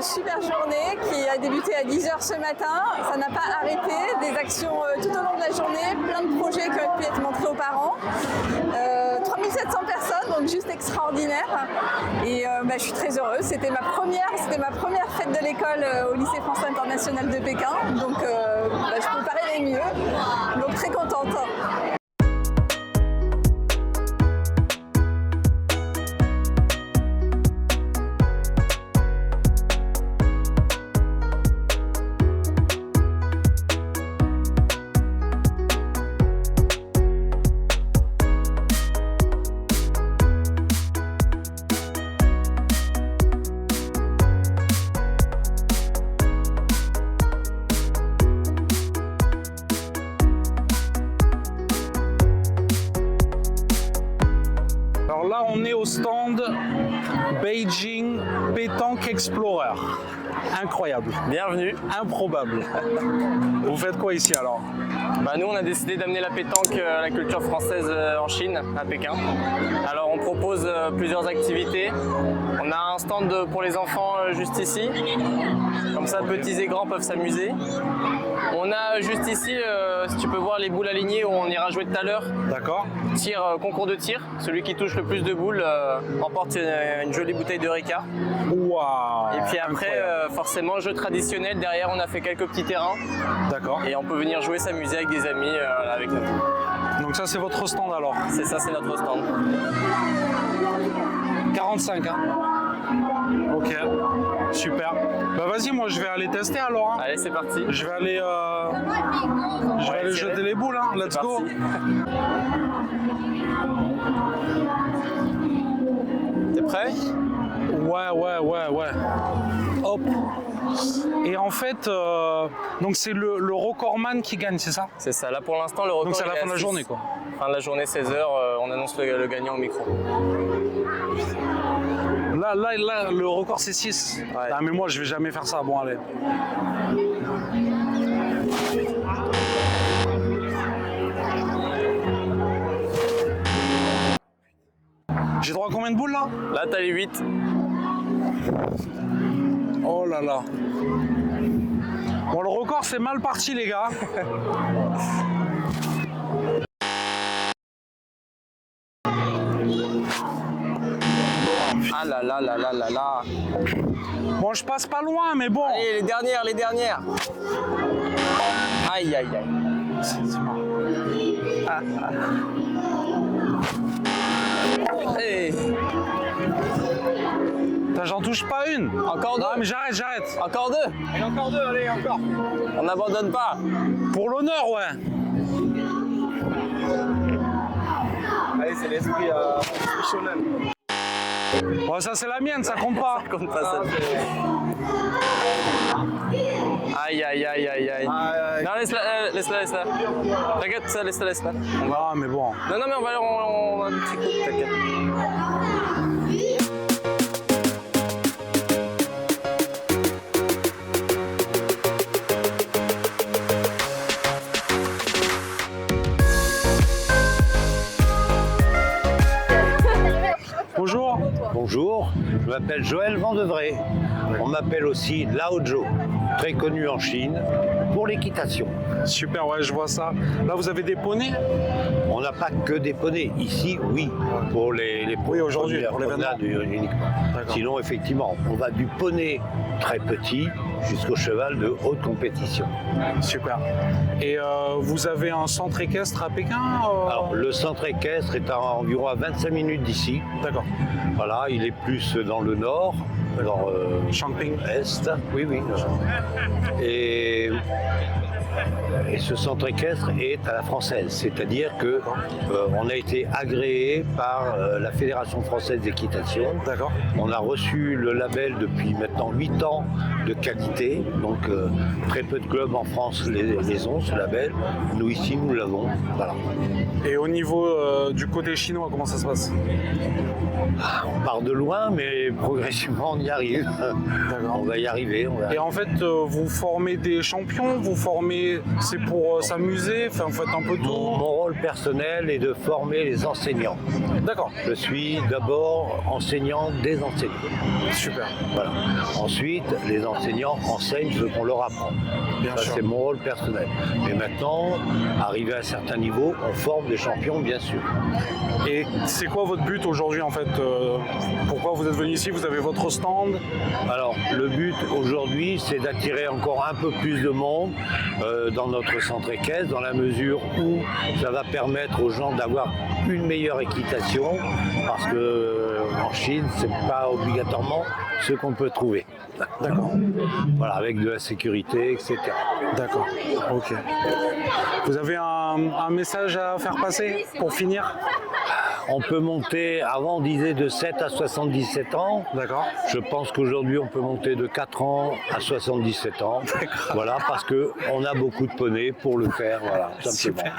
super journée qui a débuté à 10h ce matin. Ça n'a pas arrêté, des actions tout au long de la journée, plein de projets qui ont pu être montrés aux parents. 3700 personnes, donc juste extraordinaire. Et je suis très heureuse. C'était ma première fête de l'école au lycée français international de Pékin. Donc je peux pas rêver mieux. Donc très contente. Alors là, on est au stand Beijing Pétanque Explorer. Incroyable. Bienvenue. Improbable. Vous faites quoi ici alors? Nous, on a décidé d'amener la pétanque à la culture française en Chine, à Pékin. Alors, on propose plusieurs activités. On a un stand pour les enfants juste ici. Comme ça, petits et grands peuvent s'amuser. On a juste ici, si tu peux voir les boules alignées où on ira jouer tout à l'heure. D'accord. Concours de tir. Celui qui touche le plus de boules remporte une jolie bouteille de Ricard. Waouh. Et puis après, forcément, jeu traditionnel. Derrière, on a fait quelques petits terrains. D'accord. Et on peut venir jouer, s'amuser avec des amis avec nous. Donc ça, c'est votre stand alors? C'est ça, c'est notre stand. 45, hein? Ok, super. Vas-y, moi je vais aller tester alors. Hein. Allez, c'est parti. Je vais aller, jeter les boules, hein. Let's go. T'es prêt? Ouais. Hop. Et en fait, donc c'est le recordman qui gagne, c'est ça? C'est ça. Là pour l'instant, le record. Donc c'est à la fin de la 6. journée, quoi. Fin de la journée, 16h, on annonce le gagnant au micro. Là, le record c'est 6. Ouais. Ah, mais moi je vais jamais faire ça. Bon, allez. J'ai droit à combien de boules là? Là, t'as les 8. Oh là là. Bon, le record c'est mal parti, les gars. Ah là là là là là là. Bon, je passe pas loin, mais bon. Allez, les dernières. Aïe aïe aïe. C'est marrant. Hey. J'en touche pas une. Encore deux. Ah, mais j'arrête. Encore deux. Et encore deux, allez, encore. On n'abandonne pas. Pour l'honneur, ouais. Allez, c'est l'esprit shonen. Bon, ça c'est la mienne, ça compte pas. Ça compte pas, ça. Aïe aïe aïe aïe aïe. Non, laisse-la. T'inquiète, ça, laisse-la. Ah, mais bon. Non, mais on va un petit coup, t'inquiète. Bonjour. Bonjour, je m'appelle Joël Vandevray. On m'appelle aussi Lao Zhou, très connu en Chine pour l'équitation. Super, ouais, je vois ça. Là, vous avez des poneys? On n'a pas que des poneys. Ici, oui, pour les Oui, aujourd'hui, pour promenades l'événement. uniquement. Sinon, effectivement, on va du poney très petit jusqu'au cheval de haute compétition. Super. Et vous avez un centre équestre à Pékin? Alors, le centre équestre est environ à 25 minutes d'ici. D'accord. Voilà, il est plus dans le nord, Changping. est. Oui. Et ce centre équestre est à la française, c'est-à-dire que on a été agréé par la Fédération française d'équitation. D'accord. On a reçu le label depuis maintenant 8 ans de qualité, donc très peu de clubs en France les ont ce label. Nous ici, nous l'avons. Voilà. Et au niveau du côté chinois, comment ça se passe? part de loin, mais progressivement on y arrive. On va y arriver. Et en fait, vous formez des champions, c'est pour s'amuser, enfin, vous faites un peu tout. Mon rôle personnel est de former les enseignants. D'accord. Je suis d'abord enseignant des enseignants. Super. Voilà. Ensuite, les enseignants enseignent ce qu'on leur apprend. Bien sûr. C'est mon rôle personnel. Et maintenant, arrivé à un certain niveau, on forme des champions, bien sûr. Et c'est quoi votre but aujourd'hui en fait Pourquoi vous êtes venu ici? Vous avez votre stand? Alors, le but aujourd'hui, c'est d'attirer encore un peu plus de monde dans notre centre équestre, dans la mesure où ça va permettre aux gens d'avoir une meilleure équitation, parce que en Chine, c'est pas obligatoirement ce qu'on peut trouver. D'accord. Voilà, avec de la sécurité, etc. D'accord. Ok. Vous avez un message à faire passer pour finir? On peut monter, avant on disait de 7 à 77 ans. D'accord. Je pense qu'aujourd'hui on peut monter de 4 ans à 77 ans. Voilà, parce qu'on a beaucoup de poneys pour le faire, voilà, simplement.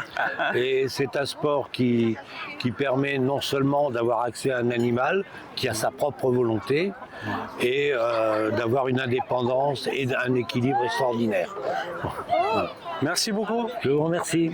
Et c'est un sport qui permet non seulement d'avoir accès à un animal qui a sa propre volonté et d'avoir une indépendance et un équilibre extraordinaire. Voilà. Merci beaucoup. Je vous remercie.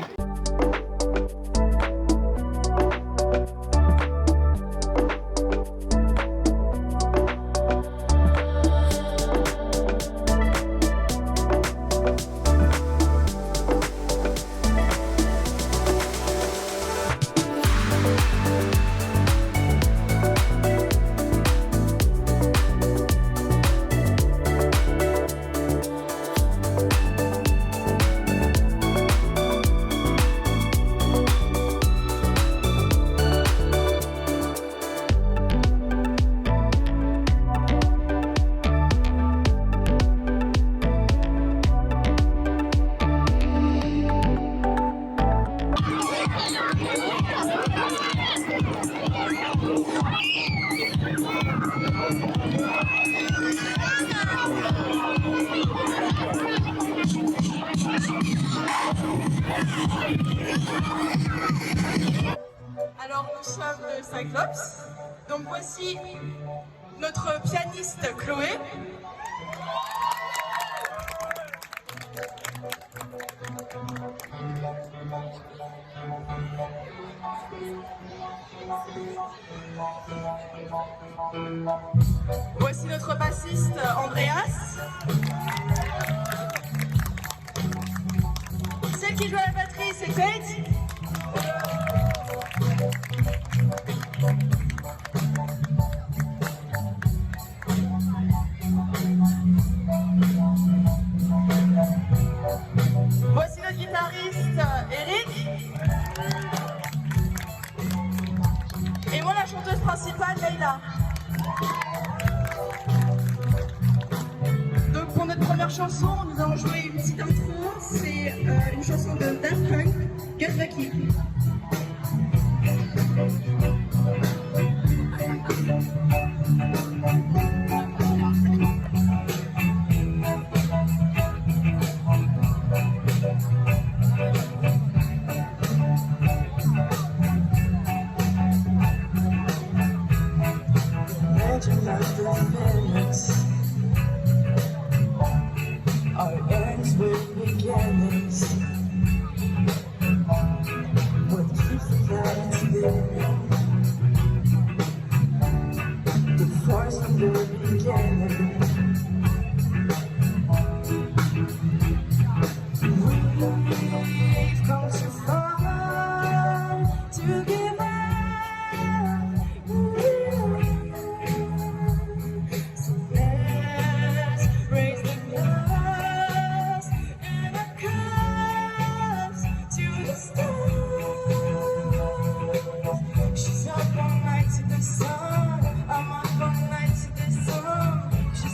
Alors nous sommes de Cyclops, donc voici notre pianiste Chloé. Voici notre bassiste Andreas. Celle qui joue à la batterie, c'est Kate. Voici notre guitariste Eric. Et moi la chanteuse principale Leïla. Donc pour notre première chanson, nous allons jouer une petite intro. C'est une chanson de Daft Punk, Get Lucky. Legend of the Phoenix. Our ends with beginnings. What keeps the planets spinning? The force from the beginning. We've come too far to give up. So let's raise the glass and our cups to the stars. She's up all night to the sun. I'm up all night to the sun. She's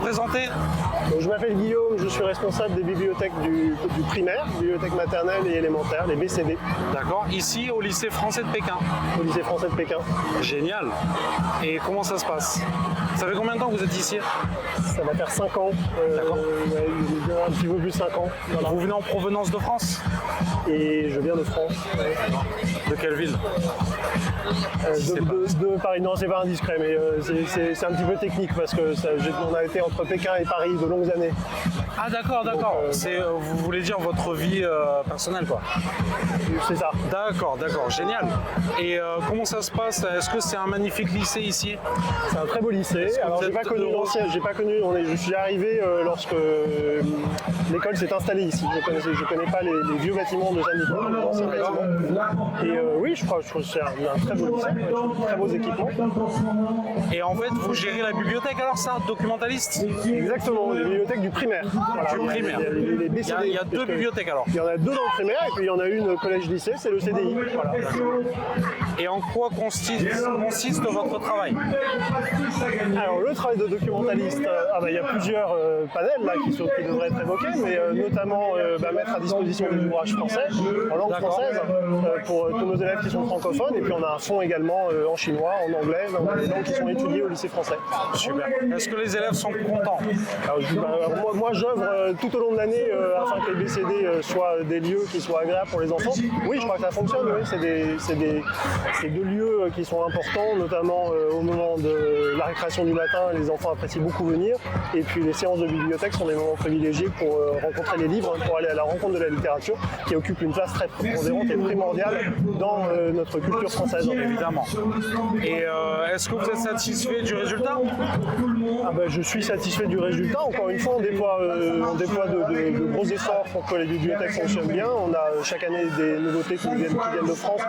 présenter? Donc, je m'appelle Guillaume, je suis responsable des bibliothèques du primaire, bibliothèque maternelle et élémentaire, les BCD, D'accord. Ici, au lycée français de Pékin. au lycée français de Pékin. Génial. Et comment ça se passe? Ça fait combien de temps que vous êtes ici? Ça va faire 5 ans, D'accord. un petit peu plus de 5 ans. Voilà. Vous venez en provenance de France? Et je viens de France. De quelle ville? De Paris. Non, c'est pas indiscret, mais c'est un petit peu technique parce que on a été entre Pékin et Paris de longues années. Ah d'accord, d'accord. Vous voulez dire votre vie personnelle, quoi? C'est ça. D'accord, d'accord, génial. Et comment ça se passe? Est-ce que c'est un magnifique lycée ici? C'est un très beau lycée. que Alors vous j'ai êtes pas connu heureux? l'ancien, je suis arrivé lorsque l'école s'est installée ici. Je connais pas les vieux bâtiments de Saint-Nicolas, les anciens bâtiments. Et oui, je trouve que c'est un très beau lycée, très beaux équipements. Et en fait, vous gérez la bibliothèque alors, ça, documentaliste? Exactement, les bibliothèques du primaire. Voilà, Du primaire. les BCD, Il y a deux parce que bibliothèques alors. Il y en a 2 dans le primaire et puis il y en a une au collège-lycée, c'est le CDI. Voilà. Et en quoi consiste votre travail? Alors le travail de documentaliste, il y a plusieurs panels là, qui devraient être évoqués, mais notamment mettre à disposition des ouvrages français, en langue D'accord. française, pour tous nos élèves qui sont francophones, et puis on a un fonds également en chinois, en anglais, dans les langues qui sont étudiées au lycée français. Super. Est-ce que les élèves sont contents? Alors, moi j'œuvre tout au long de l'année afin que les BCD soient des lieux qui soient agréables pour les enfants. Oui, je crois que ça fonctionne, oui. C'est 2 lieux qui sont importants, notamment au moment de la récréation du matin, les enfants apprécient beaucoup venir. Et puis les séances de bibliothèque sont des moments privilégiés pour rencontrer les livres, pour aller à la rencontre de la littérature, qui occupe une place très prépondérante et primordiale dans notre culture française. Évidemment. Et est-ce que vous êtes satisfait du résultat? Je suis satisfait du résultat. Encore une fois, on déploie de gros efforts pour que les bibliothèques fonctionnent bien. On a chaque année des nouveautés qui viennent de France.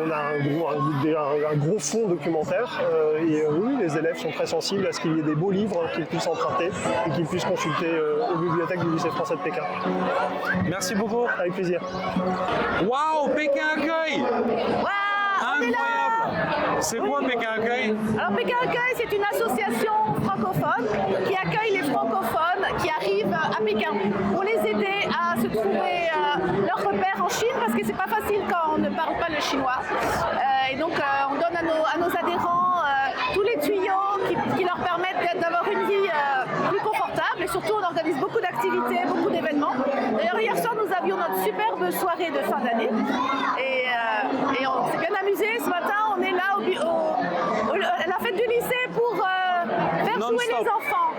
On a un gros fonds documentaire. Oui, les élèves sont très sensibles à ce qu'il y ait des beaux livres qu'ils puissent emprunter et qu'ils puissent consulter aux bibliothèques du lycée français de Pékin. Merci beaucoup. Avec plaisir. Waouh, Pékin Accueil! Incroyable! C'est quoi Pékin Accueil? Alors Pékin Accueil, c'est une association francophone qui accueille les francophones qui arrivent à Pékin pour les aider à se trouver leur repère en Chine parce que c'est pas facile quand on ne parle pas le chinois. Et donc on donne à nos adhérents tous les tuyaux qui leur permettent d'avoir une vie plus confortable et surtout on organise beaucoup d'activités, beaucoup d'événements. D'ailleurs hier soir nous avions notre superbe soirée de fin d'année et on s'est bien amusé. Ce matin on est là à la fête du lycée pour faire jouer les enfants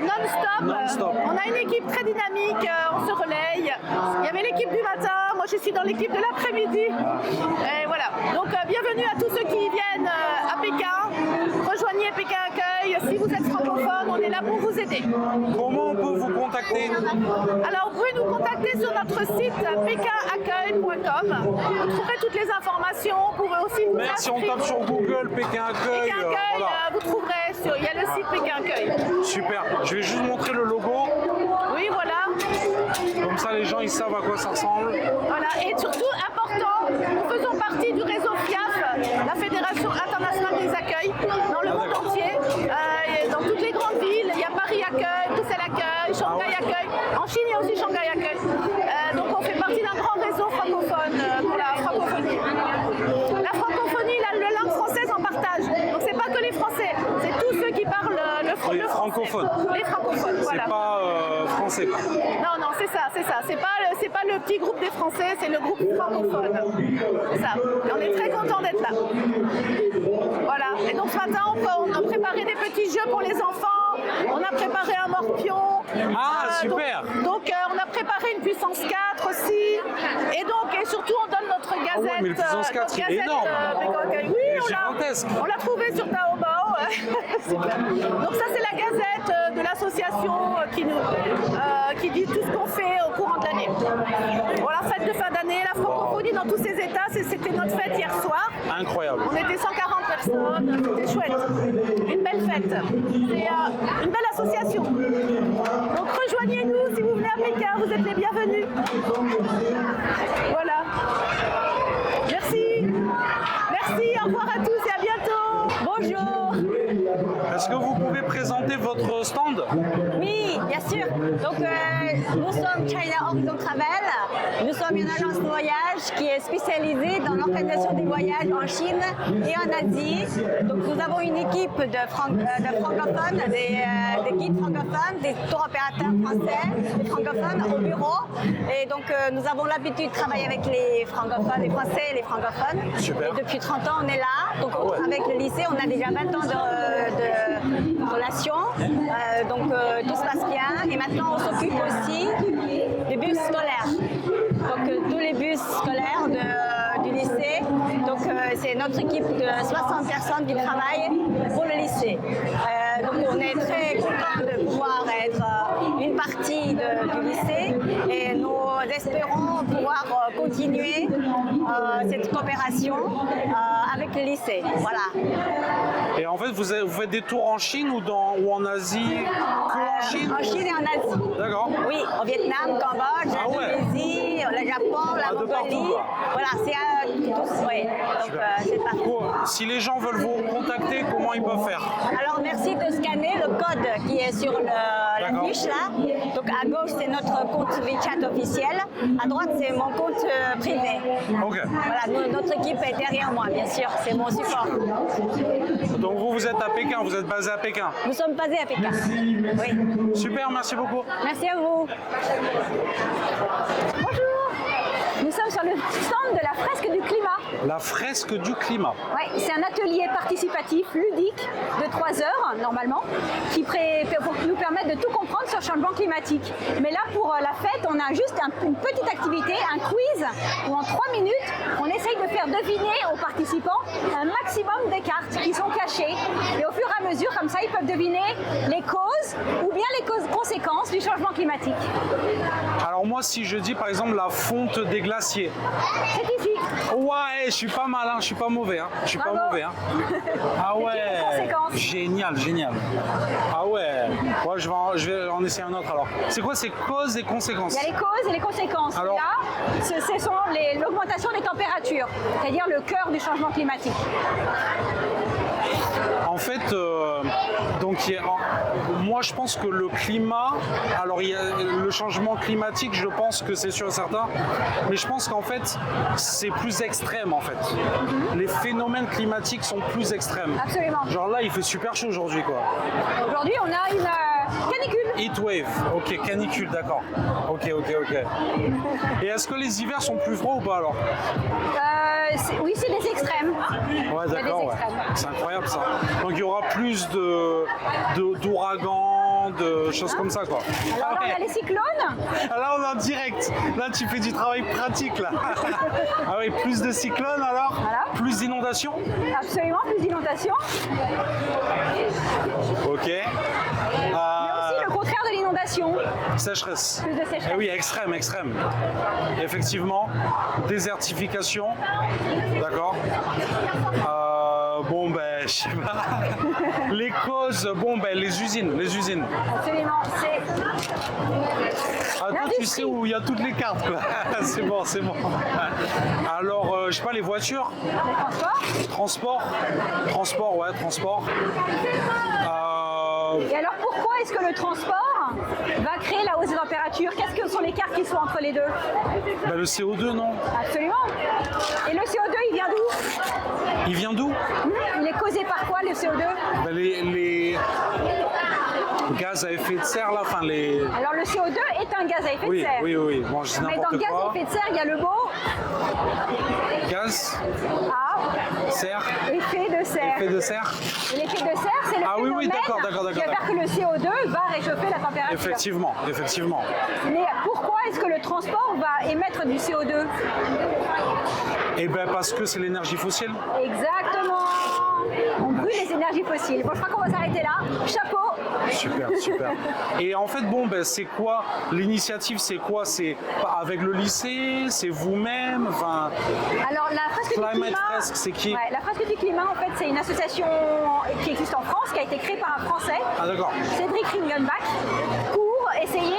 non-stop. On a une équipe très dynamique, on se relaye. Il y avait l'équipe du matin, moi je suis dans l'équipe de l'après-midi. Et voilà, donc bienvenue à tous ceux qui viennent à Pékin. Rejoignez Pékin Accueil, si vous êtes francophone, on est là pour vous aider. Comment on peut vous contacter? Alors vous pouvez nous contacter sur notre site pékinaccueil.com. Vous trouverez toutes les informations, vous pouvez aussi vous inscrire. Si on tape sur Google Pékin Accueil, Pékin Accueil, voilà. vous trouverez il y a le site Pékin Accueil. Super. Je vais juste montrer le logo. Oui, voilà. Comme ça, les gens ils savent à quoi ça ressemble. Voilà. Et surtout, important, nous faisons partie du réseau FIAF, la Fédération internationale des accueils, dans le monde entier. Dans toutes les grandes villes, il y a Paris Accueil, Bruxelles Accueil, Shanghai Accueil. En Chine, il y a aussi Shanghai Accueil. Donc on fait partie d'un grand réseau francophone pour la francophonie. La francophonie, la langue française en partage. Donc c'est pas que les Français, c'est tous ceux qui parlent le français. Les francophones. Les francophones, voilà. C'est pas français. Non, c'est ça. C'est pas le petit groupe des Français, c'est le groupe francophone. C'est ça. Et on est très contents d'être là. Voilà. Et donc ce matin, on a préparé des petits jeux pour les enfants. On a préparé un morpion. Ah, super. Donc on a préparé une puissance 4 aussi. Et surtout, on donne notre gazette. ouais, mais le puissance 4, il est énorme. Oui, gigantesque. on l'a trouvé sur Taobao. Donc ça, c'est la gazette de l'association qui dit tout ce qu'on fait au courant de l'année. Voilà, fête de fin d'année, la francophonie dans tous ses états, c'était notre fête hier soir. Incroyable. On était 140 personnes, c'était chouette. Une belle fête. C'est une belle association. Donc rejoignez-nous si vous venez à Pékin, vous êtes les bienvenus. Voilà. Merci. Merci, au revoir à tous et à bientôt. Bonjour. Est-ce que vous pouvez présenter votre votre stand? Oui, bien sûr. Donc, nous sommes China Horizon Travel. Nous sommes une agence de voyage qui est spécialisée dans l'organisation des voyages en Chine et en Asie. Donc, nous avons une équipe de francophones, des guides francophones, des tour opérateurs français, des francophones au bureau. Et donc, nous avons l'habitude de travailler avec les francophones, les français et les francophones. Super. Et depuis 30 ans, on est là. Donc, avec le lycée, on a déjà 20 ans de relation. Donc, tout se passe bien. Et maintenant, on s'occupe aussi des bus scolaires. Donc, tous les bus scolaires du lycée. Donc, c'est notre équipe de 60 personnes qui travaillent pour le lycée. Donc, on est très contents de pouvoir être une partie du lycée et nous espérons pouvoir continuer cette coopération avec le lycée. Voilà. Et en fait, vous faites des tours en Chine ou en Asie? Que en Chine? En Chine et en Asie. D'accord. Oui, au Vietnam, Cambodge, l'Indonésie, le Japon, la de partout, Mongolie. quoi. Voilà, c'est tous. Ouais. Donc, c'est partout. Bon, si les gens veulent vous contacter, comment ils peuvent faire? Alors merci de scanner le code qui est sur la D'accord. fiche là. Donc à gauche c'est notre compte WeChat officiel, à droite c'est mon compte privé. Ok. Voilà, notre équipe est derrière moi bien sûr, c'est mon support. Donc vous êtes à Pékin, vous êtes basé à Pékin. Nous sommes basés à Pékin. Oui. Super, merci beaucoup. Merci à vous. Bonjour. Nous sommes sur le stand de la fresque du climat. La fresque du climat. Ouais, c'est un atelier participatif ludique de 3 heures normalement qui pour nous permettre de tout comprendre sur le changement climatique. Mais là pour la fête, on a juste une petite activité, un quiz où en 3 minutes, on essaye de faire deviner aux participants un maximum des cartes qui sont cachées. Et au fur et à mesure, comme ça, ils peuvent deviner les causes ou bien les conséquences du changement climatique. Alors moi, si je dis par exemple la fonte des glaciers. C'est ici. Ouais, je suis pas mal, hein, je suis pas mauvais. Hein, je suis pas Bravo. mauvais. Hein. Ah ouais. conséquences. Génial, génial. Ah ouais. Ouais, je vais en essayer un autre alors. C'est quoi ces causes et conséquences? Il y a les causes et les conséquences. Alors- Là, ce sont l'augmentation des températures, c'est-à-dire le cœur du changement climatique. En fait, moi je pense que le climat, alors il y a le changement climatique, je pense que c'est sûr et certain, mais je pense qu'en fait c'est plus extrême en fait. Les phénomènes climatiques sont plus extrêmes. Absolument. Genre là il fait super chaud aujourd'hui quoi. Aujourd'hui, on a une canicule. Heat wave, ok, canicule, d'accord. Ok. Et est-ce que les hivers sont plus froids ou pas alors? Oui, c'est des extrêmes. Ouais, Il y a des d'accord, ouais. extrêmes. C'est incroyable ça. Donc il y aura plus d'ouragans, de choses comme ça quoi. Alors là, Ah ouais. on a les cyclones. Là on est en direct. Là tu fais du travail pratique là. Ah oui, plus de cyclones alors? Voilà. Plus d'inondations? Absolument, plus d'inondations. Ok. Mais aussi le contraire de l'inondation. Sécheresse. Plus de sécheresse. Eh oui, extrême. Effectivement, désertification. D'accord. Bon ben, je sais pas. Les causes, bon ben, les usines. Absolument. C'est Ah, toi, tu l'industrie. sais où il y a toutes les cartes, quoi. C'est bon. Alors, je sais pas, les voitures, les transports. transport. Et alors pourquoi est-ce que le transport va créer la hausse des températures? Qu'est-ce que sont les écarts qui sont entre les deux? Ben, le CO2, non? Absolument. Et le CO2, il vient d'où? Il vient d'où? Il est causé par quoi le CO2? Ben, les gaz à effet de serre, là, enfin les... Alors le CO2 est un gaz à effet de Oui, serre. oui, bon, je dis Mais dans n'importe le gaz quoi. à effet de serre, il y a le mot Gaz, à serre, effet de serre. effet de serre. Et l'effet de serre, c'est le Ah oui, phénomène d'accord. qui va faire que le CO2 va réchauffer la température. Effectivement. Mais pourquoi est-ce que le transport va émettre du CO2? Et ben parce que c'est l'énergie fossile. Exactement. On brûle les énergies fossiles. Bon, je crois qu'on va s'arrêter là. Chapeau. Super. Et en fait, bon, ben c'est quoi l'initiative? C'est quoi? C'est avec le lycée? C'est vous-même? Enfin, Alors la fresque du Climate climat, Fresque, c'est qui? Ouais, la fresque du climat, en fait, c'est une association qui existe en France, qui a été créée par un Français, ah d'accord. Cédric Ringenbach, pour essayer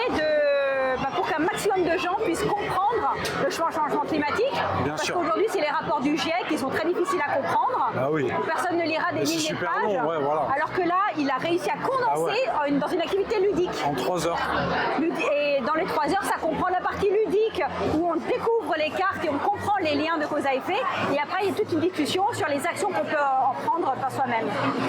pour qu'un maximum de gens puissent comprendre le changement climatique. Bien Parce sûr. qu'aujourd'hui, c'est les rapports du GIEC qui sont très difficiles à comprendre. jours, Ah oui. où personne ne lira des Mais c'est milliers de super pages, long, ouais, voilà. alors que là, il a réussi à condenser dans une activité ludique. En 3 heures. Et dans les 3 heures, ça comprend la partie ludique, où on découvre les cartes et on comprend les liens de cause à effet, et après, il y a toute une discussion sur les actions qu'on peut en prendre par soi-même.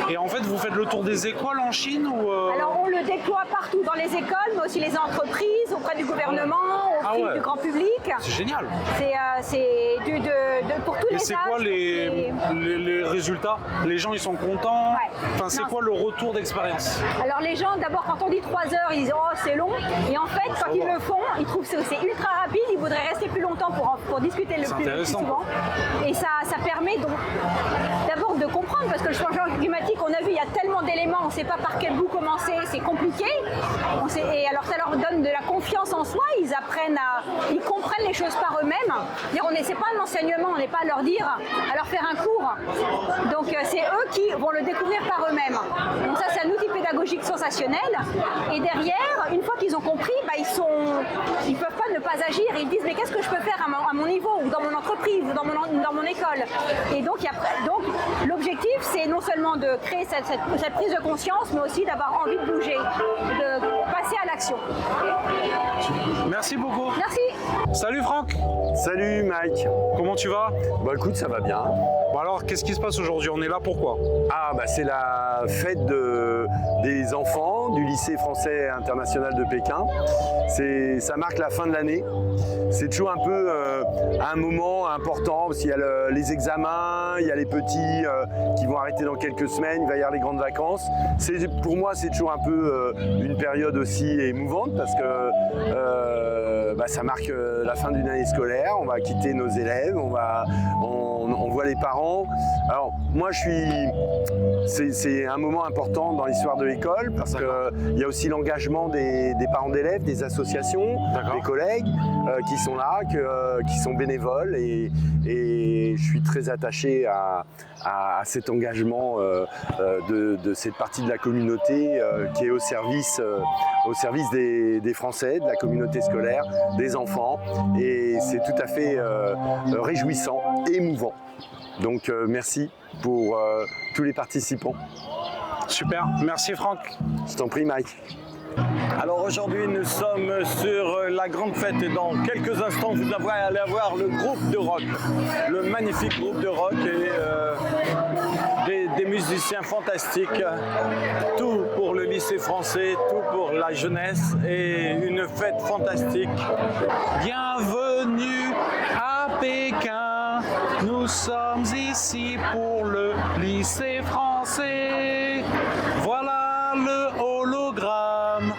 Et en fait, vous faites le tour des écoles en Chine ou Alors, on le déploie partout, dans les écoles, mais aussi les entreprises, auprès du gouvernement, auprès du grand public. C'est génial. C'est pour tous les Et âges. c'est quoi les résultats? Les gens, ils sont contents? Ouais. Enfin, c'est Non. quoi le retour d'expérience? Alors les gens, d'abord, quand on dit 3 heures, ils disent « Oh, c'est long ». Et en fait, quand ils le font, ils trouvent que c'est ultra rapide, ils voudraient rester plus longtemps pour discuter le plus souvent. Et ça permet donc d'abord de comprendre, parce que le changement climatique, on a vu, il y a tellement d'éléments, on ne sait pas par quel bout commencer, c'est compliqué. Et alors ça leur donne de la confiance en soi, ils comprennent les choses par eux-mêmes. C'est pas un enseignement, on n'est pas à leur dire, à leur faire un cours. Donc c'est eux qui vont le découvrir par eux-mêmes. Donc ça, c'est un outil pédagogique sensationnel. Et derrière, une fois qu'ils ont compris, ils peuvent pas ne pas agir. Ils disent, mais qu'est-ce que je peux faire à mon niveau, ou dans mon entreprise, ou dans mon école. Et donc l'objectif, c'est non seulement de créer cette prise de conscience, mais aussi d'avoir envie de bouger, de passer à l'action. Merci beaucoup. Merci. Salut Franck. Salut Mike. Comment tu vas? Bah écoute, ça va bien. Bon alors, qu'est-ce qui se passe aujourd'hui? On est là pourquoi? Ah bah c'est la fête des enfants du lycée français international de Pékin. Ça marque la fin de l'année. C'est toujours un peu un moment important parce qu'il y a les examens, il y a les petits qui vont arrêter dans quelques semaines, il va y avoir les grandes vacances. Pour moi, c'est toujours un peu une période aussi émouvante parce que ça marque la fin d'une année scolaire. On va quitter nos élèves, on voit les parents. Alors moi, c'est un moment important dans l'histoire de l'école parce qu'il y a aussi l'engagement des parents d'élèves, des associations, des collègues qui sont là, qui sont bénévoles et je suis très attaché à cet engagement de cette partie de la communauté qui est au service des Français, de la communauté scolaire, des enfants, et c'est tout à fait réjouissant, émouvant. Donc merci pour tous les participants. Super, merci Franck. Je t'en prie Mike. Alors aujourd'hui nous sommes sur la grande fête et dans quelques instants vous allez avoir le groupe de rock, le magnifique groupe de rock et des musiciens fantastiques, tout pour le lycée français, tout pour la jeunesse et une fête fantastique. Bienvenue à Pékin, nous sommes ici pour le lycée français. Voilà le hologramme.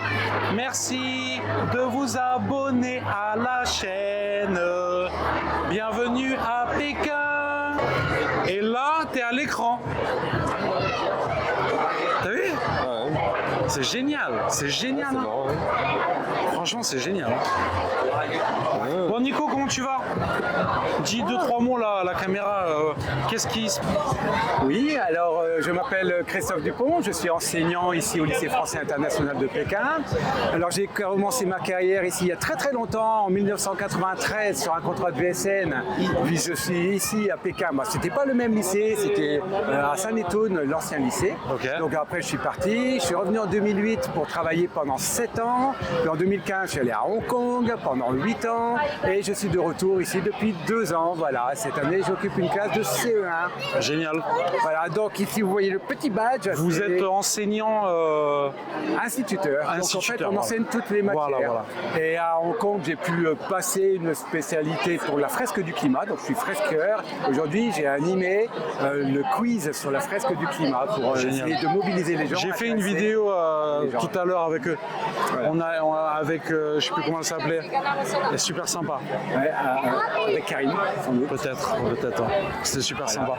Merci de vous abonner à la chaîne. Bienvenue à Pékin. Et là, t'es à l'écran. T'as vu? C'est génial, c'est génial. Ouais, marrant, ouais. Franchement, c'est génial. Bon, Nico, comment tu vas? Dis 2-3 mots là, à la caméra. Qu'est-ce qui se... Oui, alors je m'appelle Christophe Dupont, je suis enseignant ici au lycée français international de Pékin. Alors j'ai commencé ma carrière ici il y a très très longtemps, en 1993, sur un contrat de VSN. Je suis ici à Pékin. Bah, c'était pas le même lycée, c'était à Saint-Nétaune, l'ancien lycée. Okay. Donc après je suis parti, je suis revenu en 2008 pour travailler pendant 7 ans. Puis en 2015, je suis allé à Hong Kong pendant 8 ans et je suis de retour ici depuis 2 ans. Voilà, cette année j'occupe une classe de CE1. Génial. Voilà, donc ici vous voyez le petit badge. Vous êtes enseignant instituteur. Donc en fait on enseigne toutes les matières. Voilà. Et à Hong Kong j'ai pu passer une spécialité pour la fresque du climat, donc je suis fresqueur. Aujourd'hui j'ai animé le quiz sur la fresque du climat pour essayer de mobiliser les gens. J'ai fait une vidéo tout à l'heure avec eux. Ouais. On a avec, je sais plus comment elle s'appelait. Elle est super sympa. Ouais, avec Karine, sans doute. Peut-être. C'était super sympa.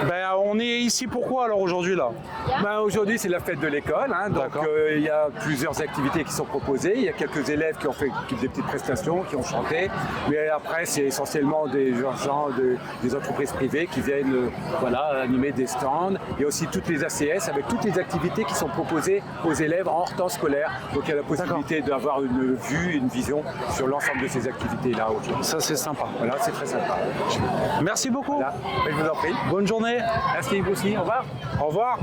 Ben, on est ici pourquoi alors aujourd'hui là? Ben, aujourd'hui c'est la fête de l'école, hein, donc il y a plusieurs activités qui sont proposées. Il y a quelques élèves qui ont fait des petites prestations, qui ont chanté. Mais après c'est essentiellement des gens des entreprises privées qui viennent animer des stands. Il y a aussi toutes les ACS avec toutes les activités qui sont proposées aux élèves en hors temps scolaire. Donc il y a la possibilité d'avoir une vue, une vision sur l'ensemble de ces activités-là. Ça c'est sympa. Voilà, c'est très sympa. Merci beaucoup. Voilà. Je vous en prie. Bonne journée. Merci vous aussi. Au revoir. Au revoir.